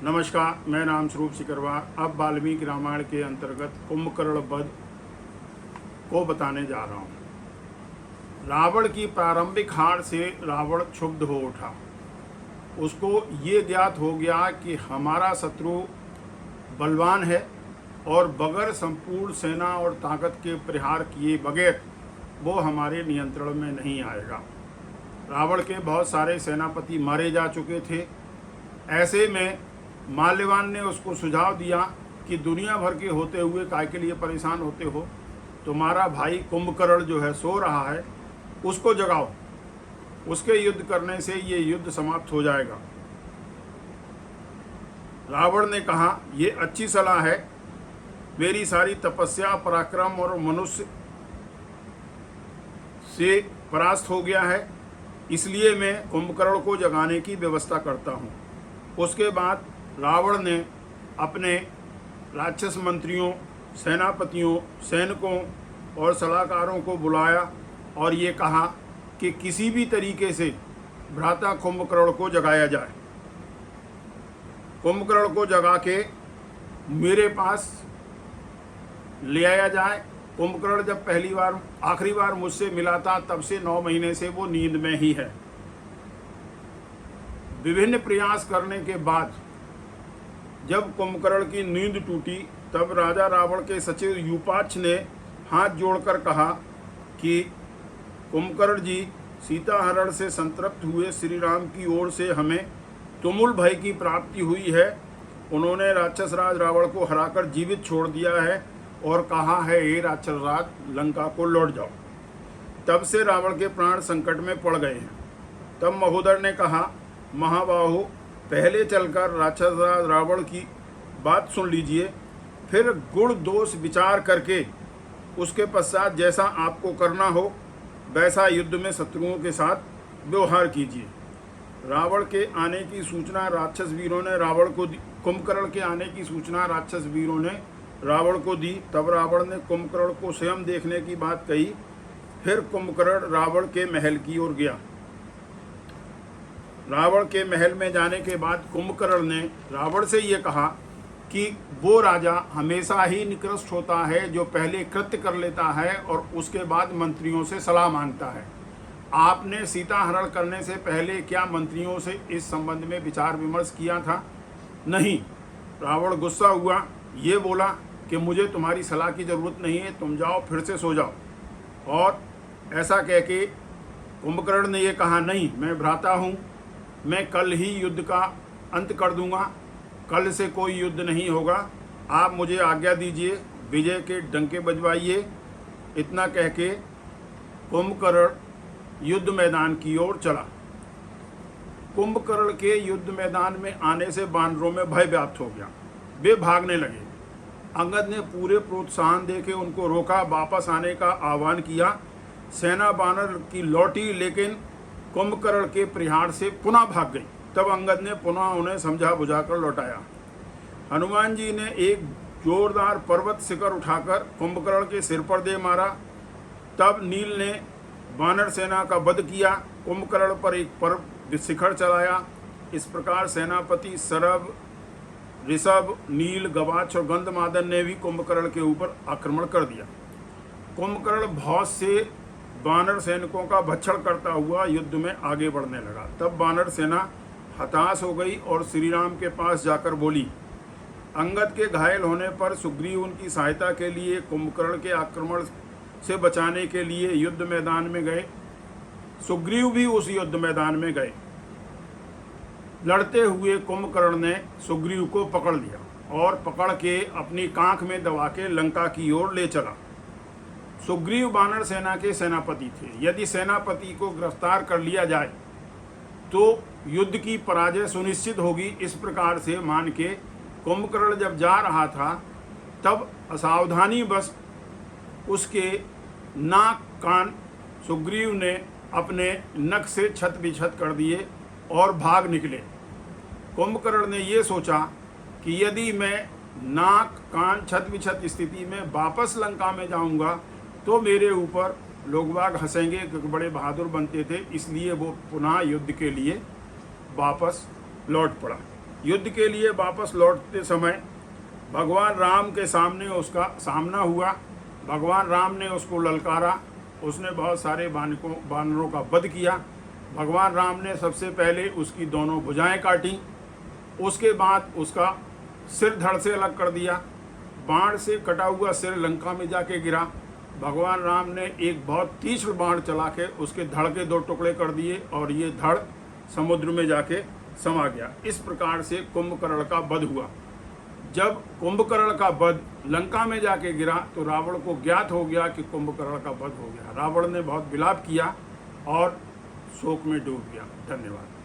नमस्कार, मैं राम स्वरूप सिकरवार अब वाल्मीकि रामायण के अंतर्गत कुंभकर्ण वध को बताने जा रहा हूँ। रावण की प्रारंभिक हार से रावण क्षुब्ध हो उठा। उसको ये ज्ञात हो गया कि हमारा शत्रु बलवान है और बगैर संपूर्ण सेना और ताकत के प्रहार किए बगैर वो हमारे नियंत्रण में नहीं आएगा। रावण के बहुत सारे सेनापति मारे जा चुके थे। ऐसे में माल्यवान ने उसको सुझाव दिया कि दुनिया भर के होते हुए काय के लिए परेशान होते हो। तुम्हारा भाई कुंभकर्ण जो है सो रहा है, उसको जगाओ। उसके युद्ध करने से ये युद्ध समाप्त हो जाएगा। रावण ने कहा, ये अच्छी सलाह है। मेरी सारी तपस्या, पराक्रम और मनुष्य से परास्त हो गया है, इसलिए मैं कुंभकर्ण को जगाने की व्यवस्था करता हूँ। उसके बाद रावण ने अपने राक्षस मंत्रियों, सेनापतियों, सैनिकों और सलाहकारों को बुलाया और ये कहा कि किसी भी तरीके से भ्राता कुंभकर्ण को जगाया जाए। कुंभकर्ण को जगा के मेरे पास ले आया जाए। कुंभकर्ण जब आखिरी बार मुझसे मिला था, तब से 9 महीने से वो नींद में ही है। विभिन्न प्रयास करने के बाद जब कुंभकर्ण की नींद टूटी, तब राजा रावण के सचिव यूपाक्ष ने हाथ जोड़कर कहा कि कुंभकर्ण जी, सीताहरण से संतृप्त हुए श्री राम की ओर से हमें तुमुल भय की प्राप्ति हुई है। उन्होंने राक्षस राज रावण को हराकर जीवित छोड़ दिया है और कहा है, हे राक्षस राज, लंका को लौट जाओ। तब से रावण के प्राण संकट में पड़ गए हैं। तब महोदर ने कहा, महाबाहु, पहले चलकर राक्षस राज रावण की बात सुन लीजिए, फिर गुण दोष विचार करके उसके पश्चात जैसा आपको करना हो वैसा युद्ध में शत्रुओं के साथ व्यवहार कीजिए। रावण के आने की सूचना राक्षस वीरों ने रावण को दी। कुंभकर्ण के आने की सूचना राक्षस वीरों ने रावण को दी। तब रावण ने कुंभकर्ण को स्वयं देखने की बात कही। फिर कुंभकर्ण रावण के महल की ओर गया। रावण के महल में जाने के बाद कुंभकर्ण ने रावण से ये कहा कि वो राजा हमेशा ही निकृष्ट होता है जो पहले कृत्य कर लेता है और उसके बाद मंत्रियों से सलाह मांगता है। आपने सीता हरण करने से पहले क्या मंत्रियों से इस संबंध में विचार विमर्श किया था? नहीं। रावण गुस्सा हुआ, ये बोला कि मुझे तुम्हारी सलाह की ज़रूरत नहीं है, तुम जाओ, फिर से सो जाओ। और ऐसा कह के कुंभकर्ण ने ये कहा, नहीं, मैं भ्राता हूँ, मैं कल ही युद्ध का अंत कर दूंगा। कल से कोई युद्ध नहीं होगा। आप मुझे आज्ञा दीजिए, विजय के डंके बजवाइए। इतना कह के कुंभकर्ण युद्ध मैदान की ओर चला। कुंभकर्ण के युद्ध मैदान में आने से वानरों में भय व्याप्त हो गया। वे भागने लगे। अंगद ने पूरे प्रोत्साहन देके उनको रोका, वापस आने का आह्वान किया। सेना वानर की लौटी, लेकिन कुंभकर्ण के प्रहार से पुनः भाग गई। तब अंगद ने पुनः उन्हें समझा बुझाकर लौटाया। हनुमान जी ने एक जोरदार पर्वत शिखर उठाकर कुंभकर्ण के सिर पर दे मारा। तब नील ने वानर सेना का वध किया, कुंभकर्ण पर एक पर्वत शिखर चलाया। इस प्रकार सेनापति सरभ, ऋषभ, नील, गवाक्ष और गंधमादन ने भी कुंभकर्ण के ऊपर आक्रमण कर दिया। कुंभकर्ण बहुत से वानर सैनिकों का भक्षण करता हुआ युद्ध में आगे बढ़ने लगा। तब वानर सेना हताश हो गई और श्री राम के पास जाकर बोली। अंगद के घायल होने पर सुग्रीव उनकी सहायता के लिए कुंभकर्ण के आक्रमण से बचाने के लिए युद्ध मैदान में गए। सुग्रीव भी उस युद्ध मैदान में गए। लड़ते हुए कुंभकर्ण ने सुग्रीव को पकड़ लिया और पकड़ के अपनी कांख में दबा के लंका की ओर ले चला। सुग्रीव वानर सेना के सेनापति थे। यदि सेनापति को गिरफ्तार कर लिया जाए तो युद्ध की पराजय सुनिश्चित होगी। इस प्रकार से मान के कुंभकर्ण जब जा रहा था, तब असावधानी बस उसके नाक कान सुग्रीव ने अपने नख से छत बिछत कर दिए और भाग निकले। कुंभकर्ण ने ये सोचा कि यदि मैं नाक कान छत बिछत स्थिति में वापस लंका में जाऊंगा तो मेरे ऊपर लोग बाग हंसेंगे क्योंकि बड़े बहादुर बनते थे। इसलिए वो पुनः युद्ध के लिए वापस लौट पड़ा। युद्ध के लिए वापस लौटते समय भगवान राम के सामने उसका सामना हुआ। भगवान राम ने उसको ललकारा, उसने बहुत सारे वानरों का वध किया। भगवान राम ने सबसे पहले उसकी दोनों भुजाएं काटी, उसके बाद उसका सिर धड़ से अलग कर दिया। बाण से कटा हुआ सिर लंका में जाके गिरा। भगवान राम ने एक बहुत तीक्ष्ण बाण चला के उसके धड़ के 2 टुकड़े कर दिए और ये धड़ समुद्र में जाके समा गया। इस प्रकार से कुंभकर्ण का वध हुआ। जब कुंभकर्ण का वध लंका में जाके गिरा तो रावण को ज्ञात हो गया कि कुंभकर्ण का वध हो गया। रावण ने बहुत विलाप किया और शोक में डूब गया। धन्यवाद।